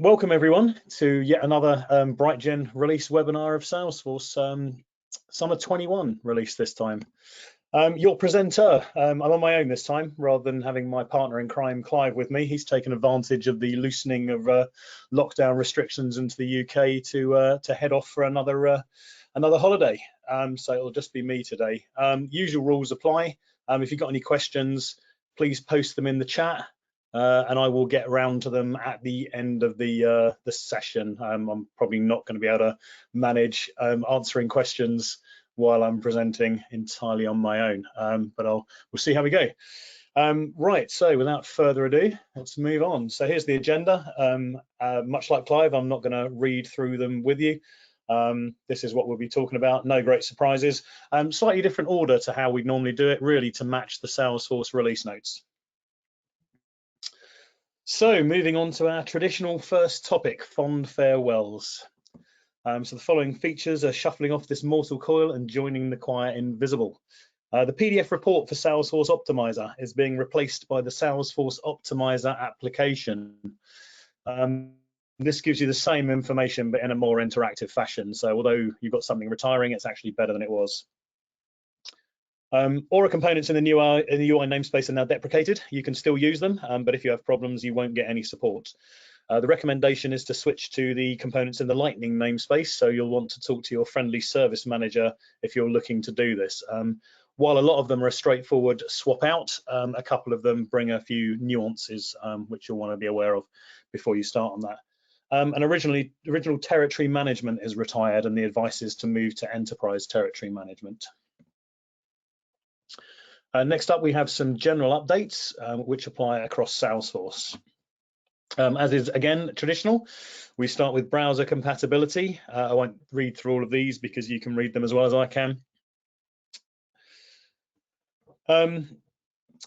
Welcome everyone to yet another BrightGen release webinar of Salesforce Summer 21 release this time. Your presenter, I'm on my own this time rather than having my partner in crime Clive with me. He's taken advantage of the loosening of lockdown restrictions into the UK to head off for another holiday. So it'll just be me today. Usual rules apply. If you've got any questions, please post them in the chat. And I will get around to them at the end of the session. I'm probably not going to be able to manage answering questions while I'm presenting entirely on my own, but we'll see how we go. Right, so without further ado, let's move on. So here's the agenda. Much like Clive, I'm not going to read through them with you. This is what we'll be talking about. No great surprises. Slightly different order to how we normally do it, really to match the Salesforce release notes. So moving on to our traditional first topic, fond farewells. So the following features are shuffling off this mortal coil and joining the choir invisible. The PDF report for Salesforce Optimizer is being replaced by the Salesforce Optimizer application. This gives you the same information but in a more interactive fashion. So although you've got something retiring, it's actually better than it was. Aura components in the UI namespace are now deprecated. You can still use them, but if you have problems, you won't get any support. The recommendation is to switch to the components in the Lightning namespace, so you'll want to talk to your friendly service manager if you're looking to do this. While a lot of them are a straightforward swap out, a couple of them bring a few nuances which you'll want to be aware of before you start on that. And original territory management is retired, and the advice is to move to enterprise territory management. Next up, we have some general updates which apply across Salesforce. As is, again, traditional, we start with browser compatibility. I won't read through all of these because you can read them as well as I can.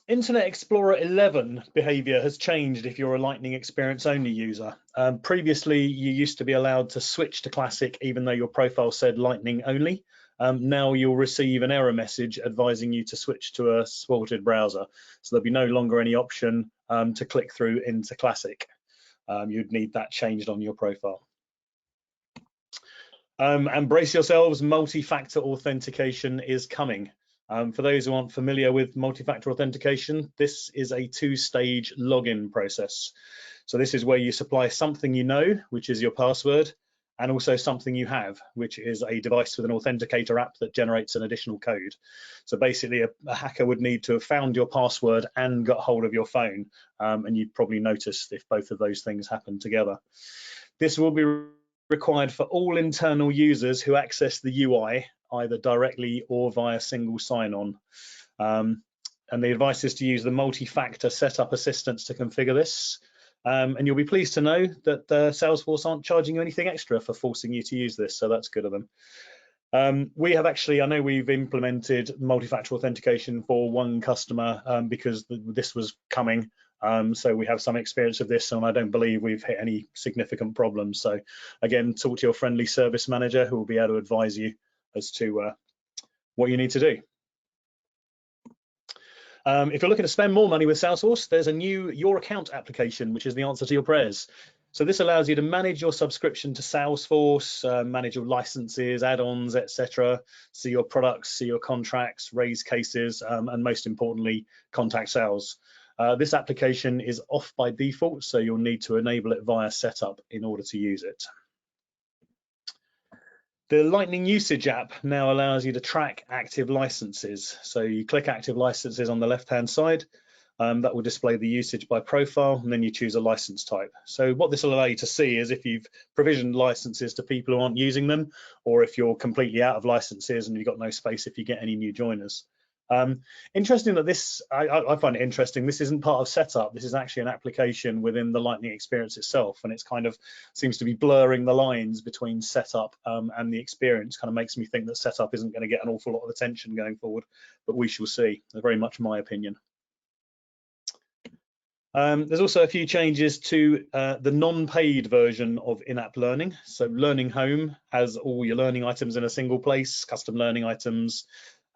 Internet Explorer 11 behavior has changed if you're a Lightning Experience only user. Previously, you used to be allowed to switch to Classic even though your profile said Lightning only. Now you'll receive an error message advising you to switch to a supported browser. So there'll be no longer any option to click through into Classic. You'd need that changed on your profile. And brace yourselves, multi-factor authentication is coming. For those who aren't familiar with multi-factor authentication, this is a two-stage login process. So this is where you supply something you know, which is your password, and also something you have, which is a device with an authenticator app that generates an additional code. So basically a hacker would need to have found your password and got hold of your phone, and you'd probably notice if both of those things happen together. This will be required for all internal users who access the UI, either directly or via single sign-on. And the advice is to use the multi-factor setup assistance to configure this. And you'll be pleased to know that Salesforce aren't charging you anything extra for forcing you to use this, so that's good of them. We have actually, I know we've implemented multi-factor authentication for one customer because this was coming, so we have some experience of this, and I don't believe we've hit any significant problems. So again, talk to your friendly service manager who will be able to advise you as to what you need to do. If you're looking to spend more money with Salesforce, there's a new Your Account application, which is the answer to your prayers. So this allows you to manage your subscription to Salesforce, manage your licenses, add-ons, etc., see your products, see your contracts, raise cases, and most importantly, contact sales. This application is off by default, so you'll need to enable it via setup in order to use it. The Lightning Usage app now allows you to track active licenses. So you click active licenses on the left-hand side, that will display the usage by profile, and then you choose a license type. So what this will allow you to see is if you've provisioned licenses to people who aren't using them, or if you're completely out of licenses and you've got no space if you get any new joiners. Interesting that this, I find it interesting, this isn't part of setup, this is actually an application within the Lightning experience itself, and it's kind of seems to be blurring the lines between setup and the experience. Kind of makes me think that setup isn't going to get an awful lot of attention going forward, but we shall see. Very much my opinion. There's also a few changes to the non-paid version of in-app learning. So Learning Home has all your learning items in a single place, custom learning items,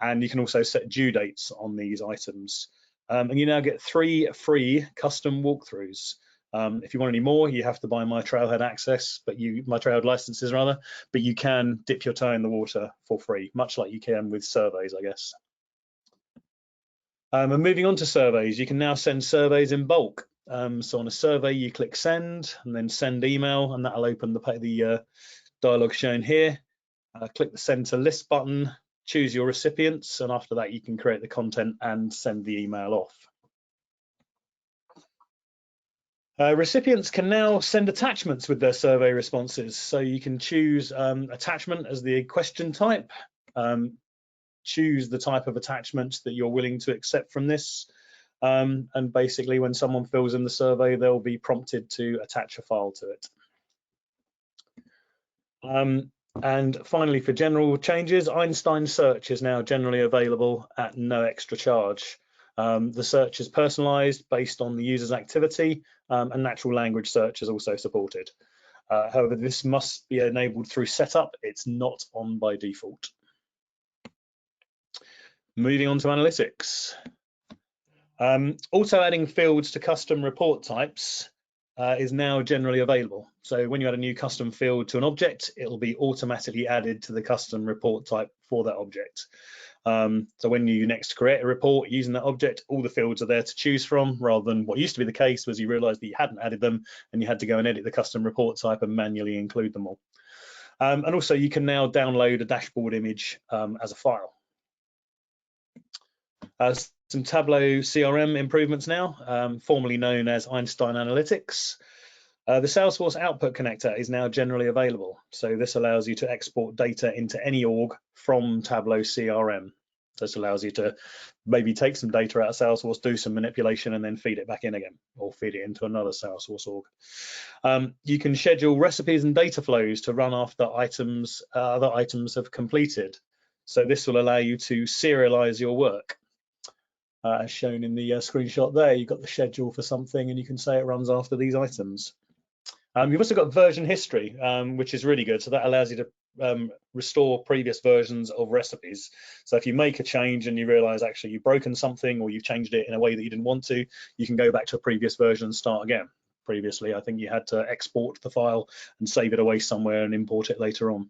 and you can also set due dates on these items. And you now get 3 free custom walkthroughs. If you want any more, you have to buy my Trailhead access, my Trailhead licenses rather, but you can dip your toe in the water for free, much like you can with surveys, I guess. And moving on to surveys, you can now send surveys in bulk. So on a survey, you click send and then send email, and that'll open the dialog shown here. Click the send to list button, choose your recipients, and after that, you can create the content and send the email off. Recipients can now send attachments with their survey responses. So you can choose attachment as the question type, choose the type of attachment that you're willing to accept from this. And basically, when someone fills in the survey, they'll be prompted to attach a file to it. And finally, for general changes, Einstein Search is now generally available at no extra charge. The search is personalized based on the user's activity, and natural language search is also supported. However, this must be enabled through setup. It's not on by default. Moving on to analytics. Also adding fields to custom report types is now generally available. So when you add a new custom field to an object, it'll be automatically added to the custom report type for that object. So when you next create a report using that object, all the fields are there to choose from, rather than what used to be the case was you realized that you hadn't added them and you had to go and edit the custom report type and manually include them all. And also you can now download a dashboard image as a file. Some Tableau CRM improvements now, formerly known as Einstein Analytics. The Salesforce output connector is now generally available. So this allows you to export data into any org from Tableau CRM. This allows you to maybe take some data out of Salesforce, do some manipulation, and then feed it back in again, or feed it into another Salesforce org. You can schedule recipes and data flows to run after other items have completed. So this will allow you to serialize your work. As shown in the screenshot there, you've got the schedule for something and you can say it runs after these items. You've also got version history, which is really good. So that allows you to restore previous versions of recipes. So if you make a change and you realize actually you've broken something or you've changed it in a way that you didn't want to, you can go back to a previous version and start again. Previously, I think you had to export the file and save it away somewhere and import it later on.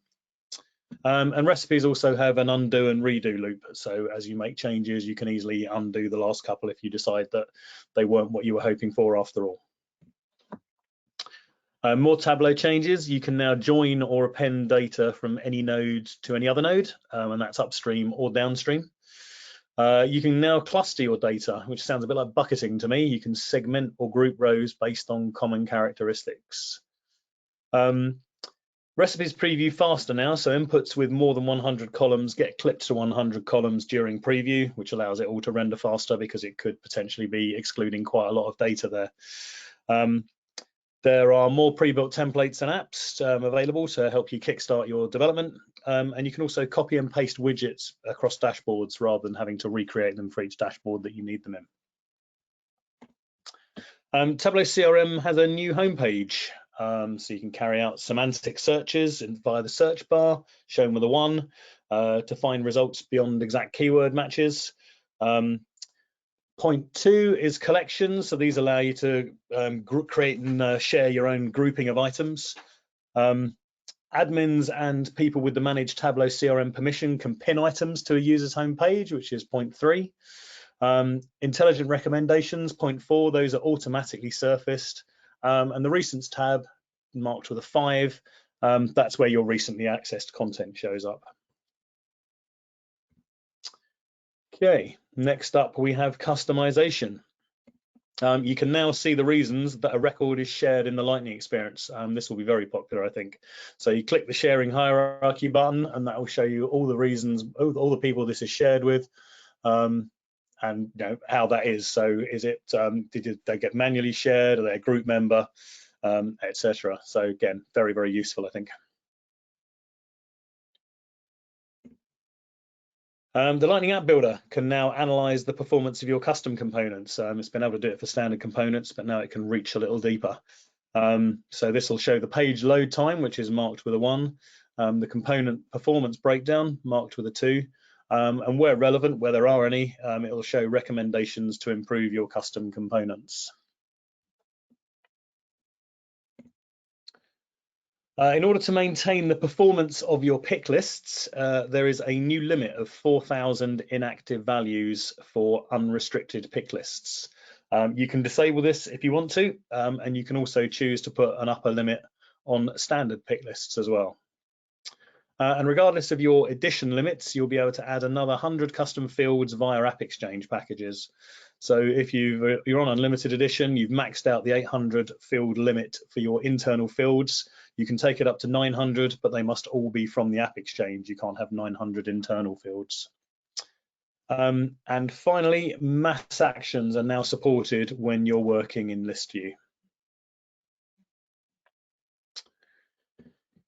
And recipes also have an undo and redo loop. So as you make changes, you can easily undo the last couple if you decide that they weren't what you were hoping for after all. More Tableau changes. You can now join or append data from any node to any other node, and that's upstream or downstream. You can now cluster your data, which sounds a bit like bucketing to me. You can segment or group rows based on common characteristics. Recipes preview faster now, so inputs with more than 100 columns get clipped to 100 columns during preview, which allows it all to render faster because it could potentially be excluding quite a lot of data there. There are more pre-built templates and apps available to help you kickstart your development, and you can also copy and paste widgets across dashboards rather than having to recreate them for each dashboard that you need them in. Tableau CRM has a new homepage. So you can carry out semantic searches via the search bar, shown with a 1, to find results beyond exact keyword matches. Point 2 is collections. So these allow you to create and share your own grouping of items. Admins and people with the managed Tableau CRM permission can pin items to a user's homepage, which is point 3. Intelligent recommendations, point 4, those are automatically surfaced. And the recents tab, marked with a 5, that's where your recently accessed content shows up. Okay, next up we have customization. You can now see the reasons that a record is shared in the Lightning experience. This will be very popular, I think. So you click the sharing hierarchy button and that will show you all the reasons, all the people this is shared with, and how that is. So is it, did they get manually shared, are they a group member, etc. So again, very, very useful, I think. The Lightning App Builder can now analyze the performance of your custom components. It's been able to do it for standard components, but now it can reach a little deeper. So this will show the page load time, which is marked with a 1, the component performance breakdown, marked with a 2, and where relevant, where there are any, it will show recommendations to improve your custom components. In order to maintain the performance of your pick lists, there is a new limit of 4,000 inactive values for unrestricted pick lists. You can disable this if you want to, and you can also choose to put an upper limit on standard pick lists as well. And regardless of your edition limits, you'll be able to add another 100 custom fields via AppExchange packages. So if you're on unlimited edition, you've maxed out the 800 field limit for your internal fields, you can take it up to 900, but they must all be from the AppExchange. You can't have 900 internal fields. And finally, mass actions are now supported when you're working in list view.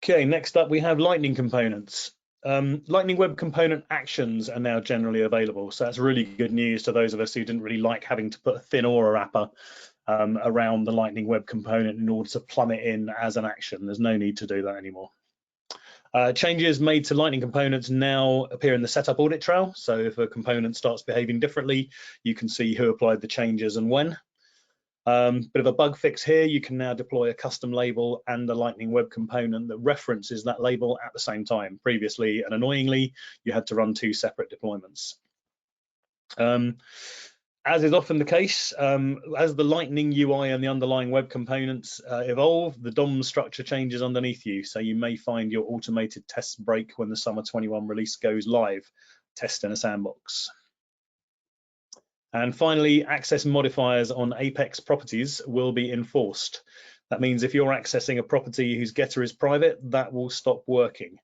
Okay, next up we have Lightning components. Lightning Web Component actions are now generally available. So that's really good news to those of us who didn't really like having to put a thin Aura wrapper around the Lightning Web Component in order to plumb it in as an action. There's no need to do that anymore. Changes made to Lightning components now appear in the setup audit trail. So if a component starts behaving differently, you can see who applied the changes and when. Bit of a bug fix here, you can now deploy a custom label and a Lightning Web component that references that label at the same time. Previously, and annoyingly, you had to run 2 separate deployments. As is often the case, as the Lightning UI and the underlying web components evolve, the DOM structure changes underneath you. So you may find your automated tests break when the Summer 21 release goes live. Test in a sandbox. And finally, access modifiers on Apex properties will be enforced. That means if you're accessing a property whose getter is private, that will stop working.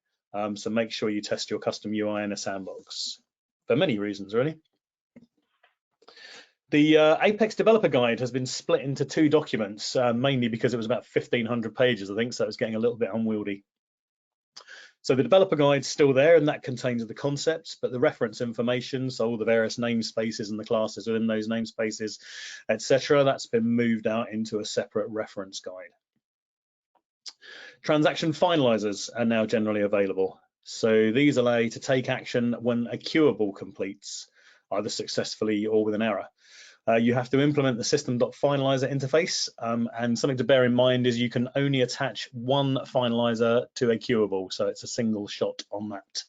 So make sure you test your custom UI in a sandbox for many reasons, really. The Apex Developer Guide has been split into 2 documents, mainly because it was about 1,500 pages, I think, so it was getting a little bit unwieldy. So the developer guide's still there, and that contains the concepts, but the reference information, so all the various namespaces and the classes within those namespaces, etc., that's been moved out into a separate reference guide. Transaction finalizers are now generally available. So these allow you to take action when a queuable completes, either successfully or with an error. You have to implement the system.finalizer interface, and something to bear in mind is you can only attach one finalizer to a queuable, so it's a single shot on that.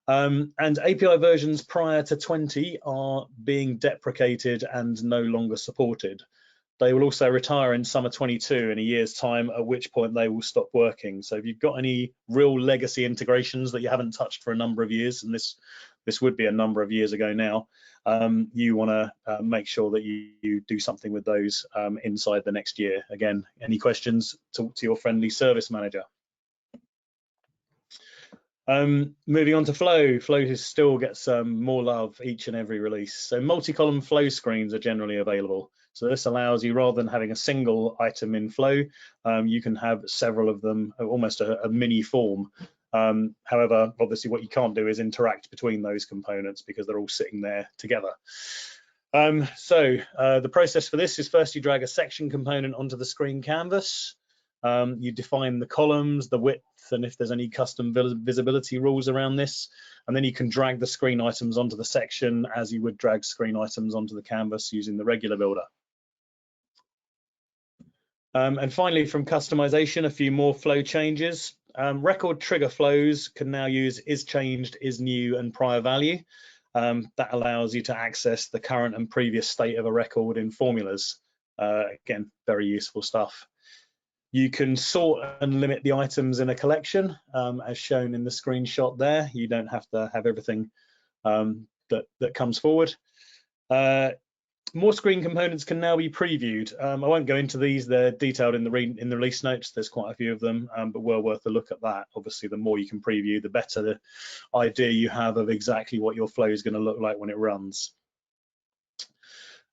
And API versions prior to 20 are being deprecated and no longer supported. They will also retire in summer 22 in a year's time, at which point they will stop working. So if you've got any real legacy integrations that you haven't touched for a number of years, and this would be a number of years ago now, you want to make sure that you do something with those inside the next year. Again, any questions, talk to your friendly service manager. Moving on to Flow. Flow still gets more love each and every release. So multi-column Flow screens are generally available. So this allows you, rather than having a single item in Flow, you can have several of them, almost a mini form. However, obviously what you can't do is interact between those components because they're all sitting there together. The process for this is first you drag a section component onto the screen canvas. You define the columns, the width, and if there's any custom visibility rules around this, and then you can drag the screen items onto the section as you would drag screen items onto the canvas using the regular builder. And finally, from customization, a few more flow changes. Record trigger flows can now use is changed, is new, and prior value. That allows you to access the current and previous state of a record in formulas. Again, very useful stuff. You can sort and limit the items in a collection, as shown in the screenshot there. You don't have to have everything that comes forward. More screen components can now be previewed. I won't go into these, they're detailed in the release notes. There's quite a few of them, but well worth a look at that. Obviously, the more you can preview, the better the idea you have of exactly what your flow is going to look like when it runs.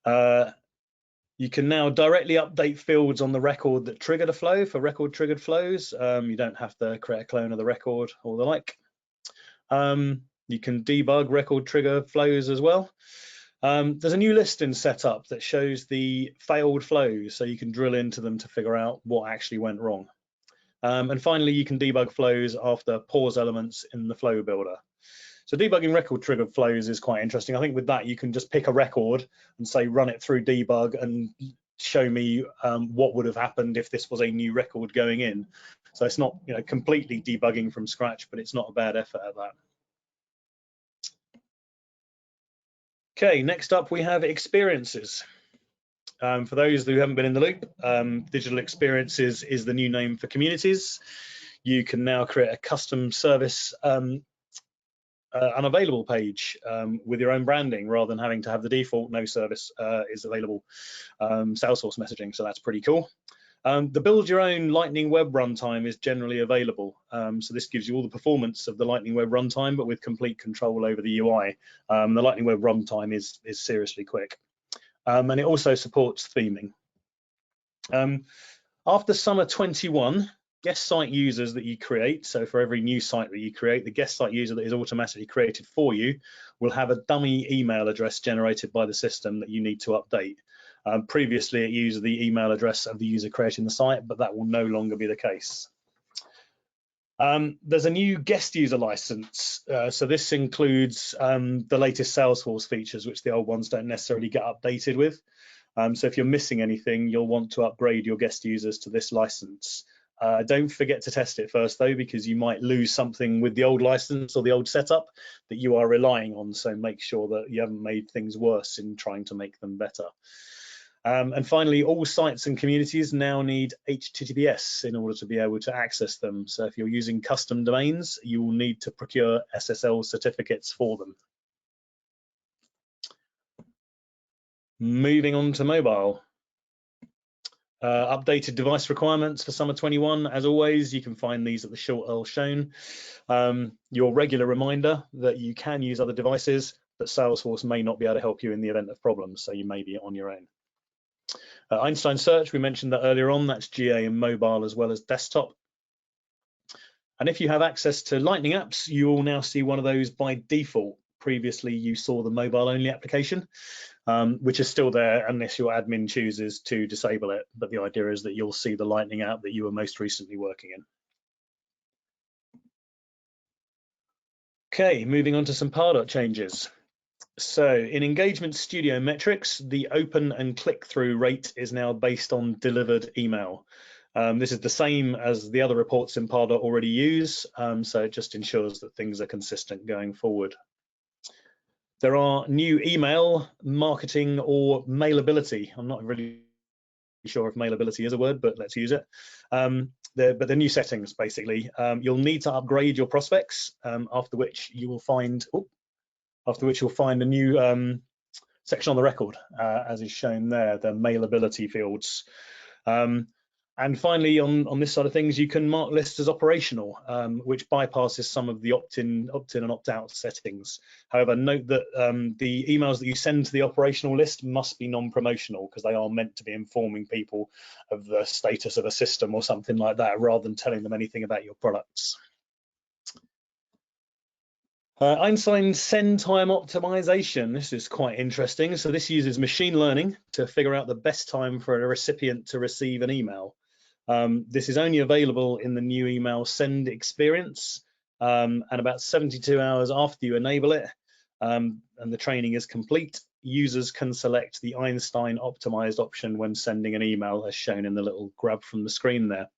You can now directly update fields on the record that triggered a flow for record triggered flows. You don't have to create a clone of the record or the like. You can debug record trigger flows as well. There's a new listing set up that shows the failed flows, so you can drill into them to figure out what actually went wrong. And finally, you can debug flows after pause elements in the flow builder. So debugging record triggered flows is quite interesting. I think with that, you can just pick a record and say run it through debug and show me what would have happened if this was a new record going in. So it's not, you know, completely debugging from scratch, but it's not a bad effort at that. Okay, next up we have experiences. For those who haven't been in the loop, digital experiences is the new name for communities. You can now create a custom service unavailable page with your own branding, rather than having to have the default no service is available Salesforce messaging. So that's pretty cool. The build your own Lightning Web runtime is generally available. So this gives you all the performance of the Lightning Web runtime, but with complete control over the UI. The Lightning Web runtime is seriously quick. And it also supports theming. After summer 21, guest site users that you create, so for every new site that you create, the guest site user that is automatically created for you will have a dummy email address generated by the system that you need to update. Previously, it used the email address of the user creating the site, but that will no longer be the case. There's a new guest user license. So this includes the latest Salesforce features, which the old ones don't necessarily get updated with. So if you're missing anything, you'll want to upgrade your guest users to this license. Don't forget to test it first though, because you might lose something with the old license or the old setup that you are relying on. So make sure that you haven't made things worse in trying to make them better. And finally, all sites and communities now need HTTPS in order to be able to access them. So if you're using custom domains, you will need to procure SSL certificates for them. Moving on to mobile. Updated device requirements for summer 21. As always, you can find these at the short URL shown. Your regular reminder that you can use other devices, but Salesforce may not be able to help you in the event of problems, so you may be on your own. Einstein Search, we mentioned that earlier on, that's GA and mobile as well as desktop. And if you have access to Lightning apps, you will now see one of those by default. Previously, you saw the mobile-only application, which is still there unless your admin chooses to disable it. But the idea is that you'll see the Lightning app that you were most recently working in. Okay, moving on to some Pardot changes. So in Engagement Studio metrics, the open and click-through rate is now based on delivered email. This is the same as the other reports in Pardot already use, so it just ensures that things are consistent going forward. There are new email, marketing, or mailability. I'm not really sure if mailability is a word, but let's use it. But the new settings, basically. You'll need to upgrade your prospects, after which you will find a new section on the record, as is shown there, the mailability fields. And finally, on this side of things, you can mark lists as operational, which bypasses some of the opt-in and opt-out settings. However, note that the emails that you send to the operational list must be non-promotional, because they are meant to be informing people of the status of a system or something like that, rather than telling them anything about your products. Einstein send time optimization. This is quite interesting. So this uses machine learning to figure out the best time for a recipient to receive an email. This is only available in the new email send experience, and about 72 hours after you enable it, and the training is complete, users can select the Einstein optimized option when sending an email, as shown in the little grab from the screen there.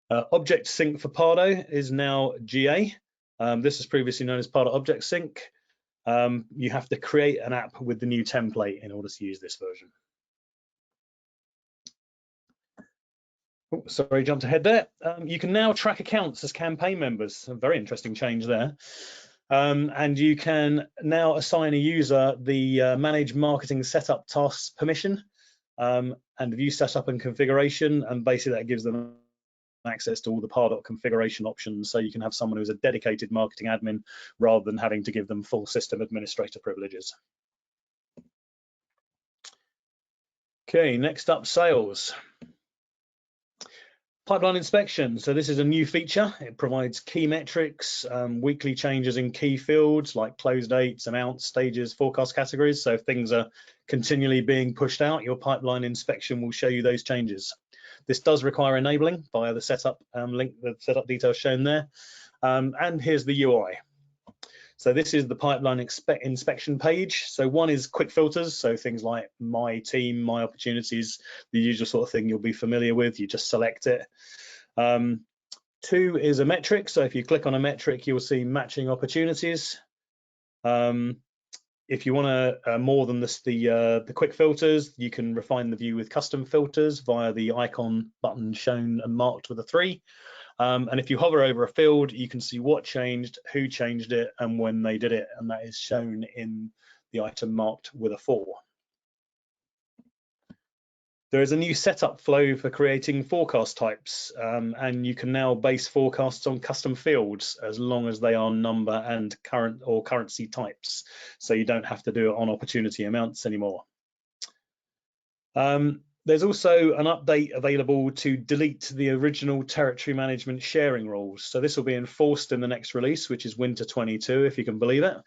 Object Sync for Pardot is now GA. This is previously known as Pardot Object Sync. You have to create an app with the new template in order to use this version. Oh, sorry, jumped ahead there. You can now track accounts as campaign members. A very interesting change there. And you can now assign a user the Manage Marketing Setup Tasks permission and view setup and configuration. And basically that gives them access to all the Pardot configuration options, so you can have someone who's a dedicated marketing admin rather than having to give them full system administrator privileges. Okay, next up, sales. Pipeline inspection. So this is a new feature. It provides key metrics, weekly changes in key fields like close dates, amounts, stages, forecast categories. So if things are continually being pushed out, your pipeline inspection will show you those changes. This does require enabling via the setup link, the setup details shown there. And here's the UI. So this is the pipeline inspection page. So one is quick filters, so things like my team, my opportunities, the usual sort of thing you'll be familiar with. You just select it. 2 is a metric. So if you click on a metric, you'll see matching opportunities. If you want to more than this, the quick filters, you can refine the view with custom filters via the icon button shown and marked with a 3. And if you hover over a field, you can see what changed, who changed it, and when they did it, and that is shown in the item marked with a 4. There is a new setup flow for creating forecast types, and you can now base forecasts on custom fields as long as they are number and current or currency types. So you don't have to do it on opportunity amounts anymore. There's also an update available to delete the original territory management sharing rules. So this will be enforced in the next release, which is winter 22, if you can believe it.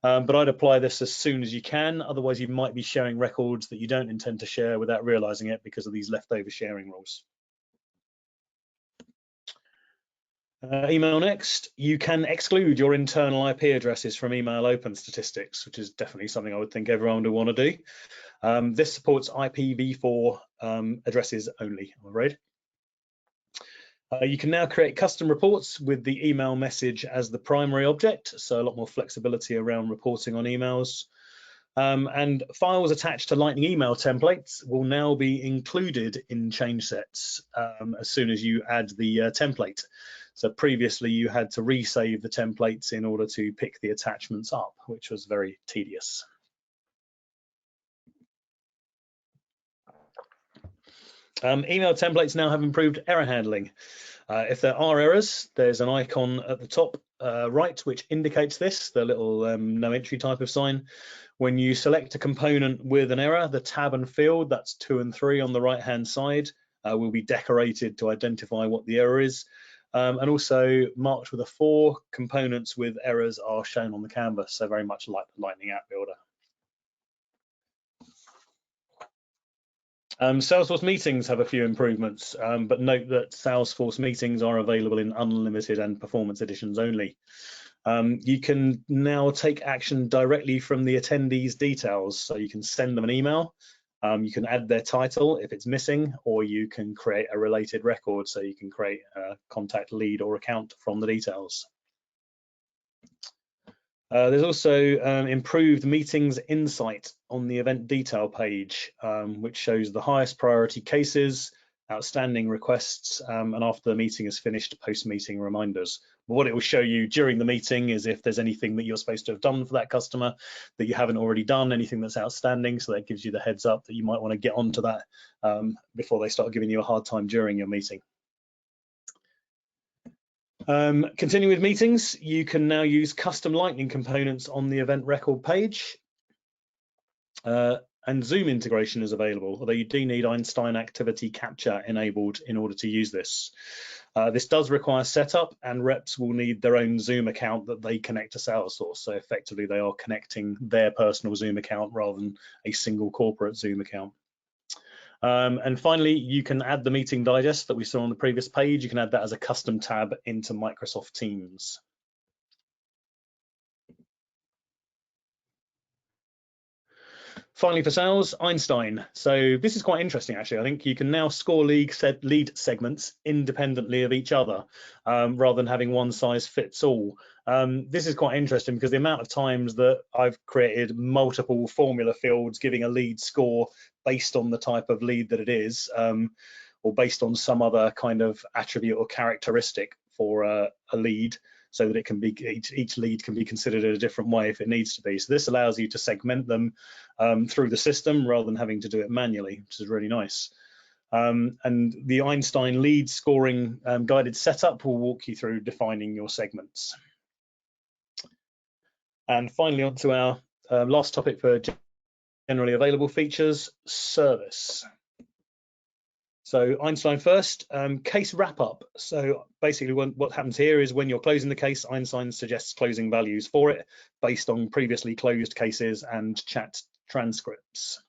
But I'd apply this as soon as you can. Otherwise, you might be sharing records that you don't intend to share without realizing it because of these leftover sharing rules. Email next. You can exclude your internal IP addresses from email open statistics, which is definitely something I would think everyone would want to do. This supports IPv4 addresses only, I'm afraid. You can now create custom reports with the email message as the primary object, so a lot more flexibility around reporting on emails. And files attached to Lightning email templates will now be included in change sets as soon as you add the template. So previously you had to resave the templates in order to pick the attachments up, which was very tedious. Email templates now have improved error handling. If there are errors, there's an icon at the top right which indicates this, the little no entry type of sign. When you select a component with an error, the tab and field, that's 2 and 3 on the right hand side, will be decorated to identify what the error is. And also marked with a 4, components with errors are shown on the canvas, so very much like the Lightning App Builder. Salesforce meetings have a few improvements, but note that Salesforce meetings are available in unlimited and performance editions only. You can now take action directly from the attendees' details, so you can send them an email, you can add their title if it's missing, or you can create a related record, so you can create a contact lead or account from the details. There's also improved meetings insight on the event detail page, which shows the highest priority cases, outstanding requests, and after the meeting is finished, post-meeting reminders. But what it will show you during the meeting is if there's anything that you're supposed to have done for that customer that you haven't already done, anything that's outstanding, so that gives you the heads up that you might want to get onto that before they start giving you a hard time during your meeting. Continuing with meetings, you can now use custom Lightning components on the event record page. And Zoom integration is available, although you do need Einstein activity capture enabled in order to use this. This does require setup, and reps will need their own Zoom account that they connect to Salesforce. So effectively, they are connecting their personal Zoom account rather than a single corporate Zoom account. And finally, you can add the meeting digest that we saw on the previous page. You can add that as a custom tab into Microsoft Teams. Finally, for sales, Einstein. So this is quite interesting, actually. I think you can now score lead segments independently of each other, rather than having one size fits all. This is quite interesting because the amount of times that I've created multiple formula fields giving a lead score based on the type of lead that it is, or based on some other kind of attribute or characteristic for a lead, so that it can be each lead can be considered in a different way if it needs to be. So this allows you to segment them through the system rather than having to do it manually, which is really nice. And the Einstein lead scoring guided setup will walk you through defining your segments. And finally, on to our last topic for generally available features, service. So Einstein first, case wrap up. So basically what happens here is when you're closing the case, Einstein suggests closing values for it based on previously closed cases and chat transcripts.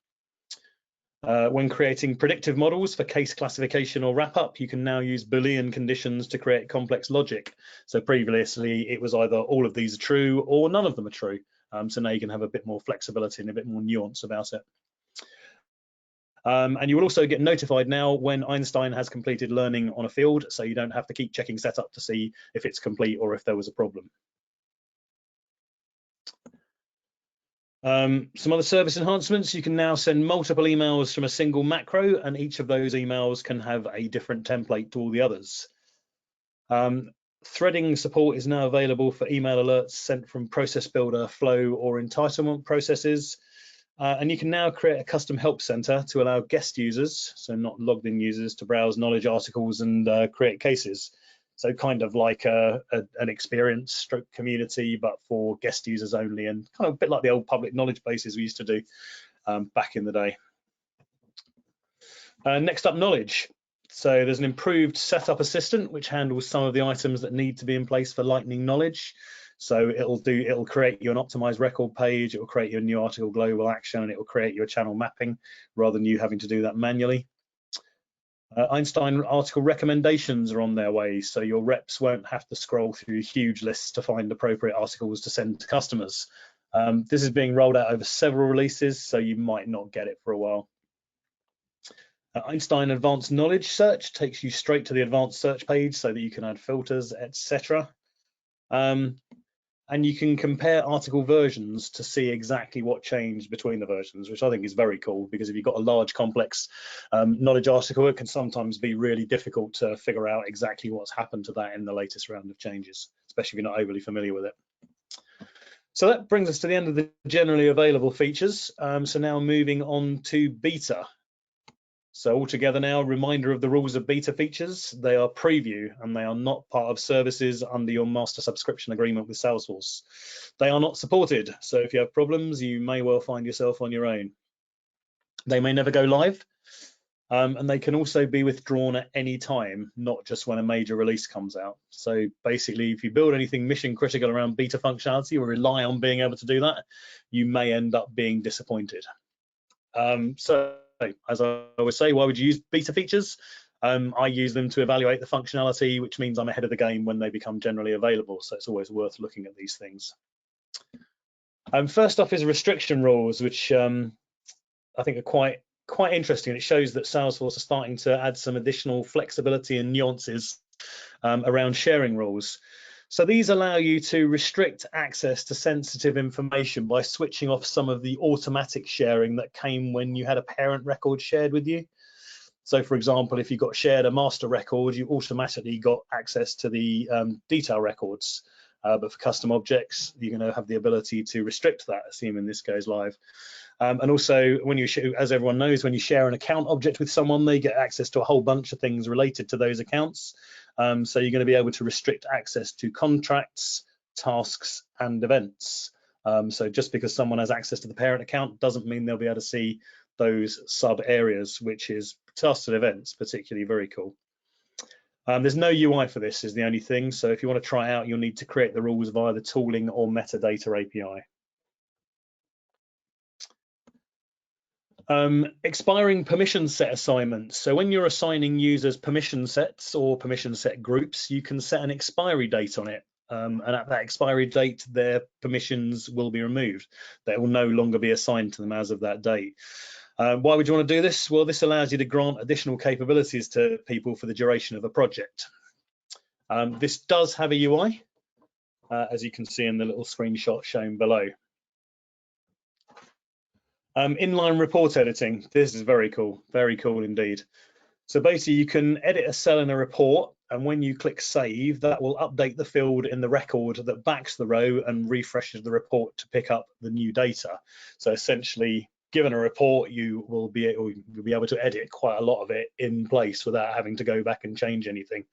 When creating predictive models for case classification or wrap-up, you can now use Boolean conditions to create complex logic. So previously, it was either all of these are true or none of them are true. So now you can have a bit more flexibility and a bit more nuance about it. And you will also get notified now when Einstein has completed learning on a field, so you don't have to keep checking setup to see if it's complete or if there was a problem. Some other service enhancements: you can now send multiple emails from a single macro, and each of those emails can have a different template to all the others. Threading support is now available for email alerts sent from process builder, flow, or entitlement processes. And you can now create a custom help center to allow guest users, so not logged in users, to browse knowledge articles and create cases. So kind of like an experience stroke community, but for guest users only, and kind of a bit like the old public knowledge bases we used to do back in the day. Next up, knowledge. So there's an improved setup assistant which handles some of the items that need to be in place for lightning knowledge. So it'll create you an optimized record page, it will create you a new article global action, and it will create you a channel mapping rather than you having to do that manually. Einstein article recommendations are on their way, so your reps won't have to scroll through huge lists to find appropriate articles to send to customers. This is being rolled out over several releases, so you might not get it for a while. Einstein Advanced Knowledge Search takes you straight to the advanced search page so that you can add filters, etc. And you can compare article versions to see exactly what changed between the versions, which I think is very cool, because if you've got a large, complex knowledge article, it can sometimes be really difficult to figure out exactly what's happened to that in the latest round of changes, especially if you're not overly familiar with it. So that brings us to the end of the generally available features. So now moving on to beta. So altogether now, reminder of the rules of beta features. They are preview and they are not part of services under your master subscription agreement with Salesforce. They are not supported, so if you have problems, you may well find yourself on your own. They may never go live, and they can also be withdrawn at any time, not just when a major release comes out. So basically, if you build anything mission critical around beta functionality or rely on being able to do that, you may end up being disappointed. So as I always say, why would you use beta features? I use them to evaluate the functionality, which means I'm ahead of the game when they become generally available. So it's always worth looking at these things. First off is restriction rules, which I think are quite interesting. It shows that Salesforce are starting to add some additional flexibility and nuances around sharing rules. So these allow you to restrict access to sensitive information by switching off some of the automatic sharing that came when you had a parent record shared with you. So for example, if you got shared a master record, you automatically got access to the detail records. But for custom objects, you're going to have the ability to restrict that, assuming this goes live. And also, when you, as everyone knows, when you share an account object with someone, they get access to a whole bunch of things related to those accounts. So you're going to be able to restrict access to contracts, tasks, and events. So just because someone has access to the parent account doesn't mean they'll be able to see those sub areas, which is tasks and events, particularly very cool. There's no UI for this is the only thing. So if you want to try out, you'll need to create the rules via the tooling or metadata API. Expiring permission set assignments. So when you're assigning users permission sets or permission set groups, you can set an expiry date on it. And at that expiry date, their permissions will be removed. They will no longer be assigned to them as of that date. Why would you want to do this? Well, this allows you to grant additional capabilities to people for the duration of a project. This does have a UI, as you can see in the little screenshot shown below. Inline report editing. This is very cool indeed. So basically you can edit a cell in a report, and when you click save, that will update the field in the record that backs the row and refreshes the report to pick up the new data. So essentially, given a report, you will be able to edit quite a lot of it in place without having to go back and change anything.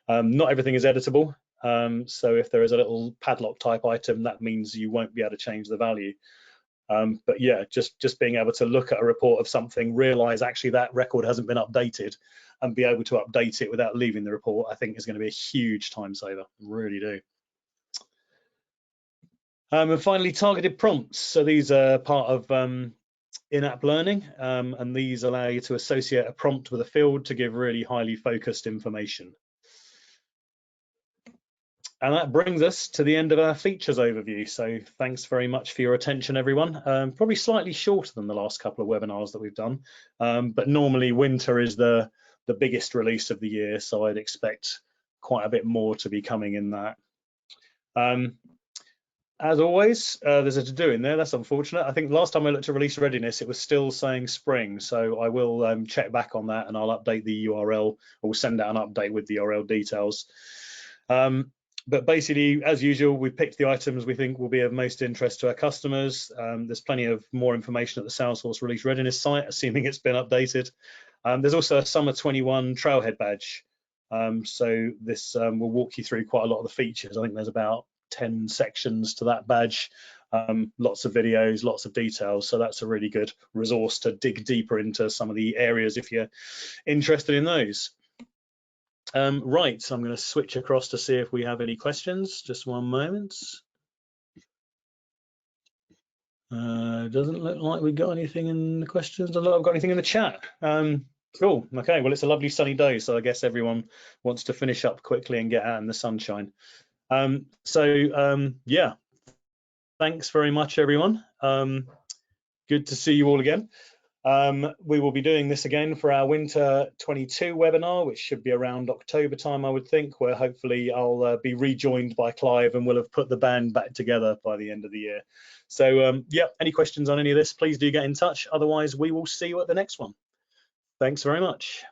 Not everything is editable. So if there is a little padlock type item, that means you won't be able to change the value. But yeah, just being able to look at a report of something, realize actually that record hasn't been updated, and be able to update it without leaving the report, I think is going to be a huge time saver. Really do. And finally, targeted prompts. So these are part of in-app learning, and these allow you to associate a prompt with a field to give really highly focused information. And that brings us to the end of our features overview. So thanks very much for your attention, everyone. Probably slightly shorter than the last couple of webinars that we've done, but normally winter is the biggest release of the year, so I'd expect quite a bit more to be coming in that. As always, there's a to-do in there. That's unfortunate. I think last time I looked at release readiness, it was still saying spring, so I will check back on that and I'll update the URL, or we'll send out an update with the URL details. But basically, as usual, we picked the items we think will be of most interest to our customers. There's plenty of more information at the Salesforce release readiness site, assuming it's been updated. There's also a Summer 21 Trailhead badge. So this will walk you through quite a lot of the features. I think there's about 10 sections to that badge, lots of videos, lots of details. So that's a really good resource to dig deeper into some of the areas if you're interested in those. Right, so I'm going to switch across to see if we have any questions. Just one moment. Doesn't look like we got anything in the questions. I don't know if I've got anything in the chat. Cool. Okay, well, it's a lovely sunny day, so I guess everyone wants to finish up quickly and get out in the sunshine. Yeah, thanks very much, everyone. Good to see you all again. We will be doing this again for our Winter 22 webinar, which should be around October time, I would think, where hopefully I'll be rejoined by Clive and we'll have put the band back together by the end of the year. So yeah, any questions on any of this, please do get in touch. Otherwise, we will see you at the next one. Thanks very much.